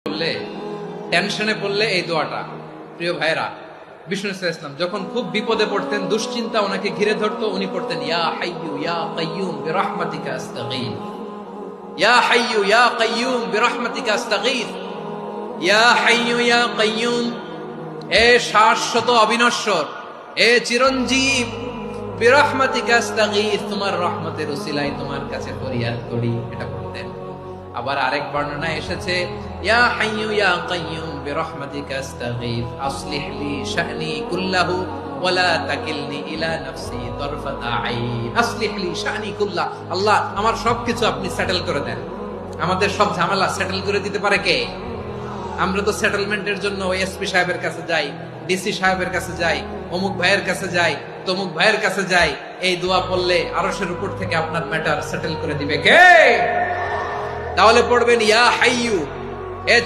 পড়লে টেনশনে পড়লে এই দোয়াটা, প্রিয় ভাইরা, বিষ্ণু ইসলাম যখন খুব বিপদে পড়তেন, দুশ্চিন্তা ওনাকে ঘিরে ধরতো, উনি পড়তেন ইয়া হাইয়ু ইয়া কাইয়ুম বিরহমাতিকা আস্তাগীথ, ইয়া হাইয়ু ইয়া কাইয়ুম বিরহমাতিকা আস্তাগীথ, ইয়া হাইয়ু ইয়া কাইয়ুম, এ শাশ্বত অবিনশ্বর, এ চিরঞ্জীব, বিরহমাতিকা আস্তাগীথ, তোমার রহমতের উসিলায় তোমার কাছে ফরিয়াদ করি। এটা বলতেন। আবার আরেক বর্ণনায় এসেছে ইয়া হাইয়ু ইয়া কাইয়ুম বিরহমাতিকা আস্তাগীথ আসলিহ লি শা'নি কুল্লাহু ওয়ালা তাকিলনি ইলা নাফসি তারফাতা আইন। আসলিহ লি শা'নি কুল্লাহ, আল্লাহ আমার সবকিছু আপনি সেটেল করে দেন। আমাদের সব ঝামেলা সেটেল করে দিতে পারে কে? আমরা তো সেটেলমেন্টের জন্য এসপি সাহেবের কাছে যাই, ডিসি সাহেবের কাছে যাই, অমুক ভাইয়ের কাছে যাই, তমুক ভাইয়ের কাছে যাই। এই দোয়া পড়লে আরশের উপর থেকে আপনার ম্যাটার সেটেল করে দিবে কে? তাহলে পড়বেন ইয়া হাইয়ু, এ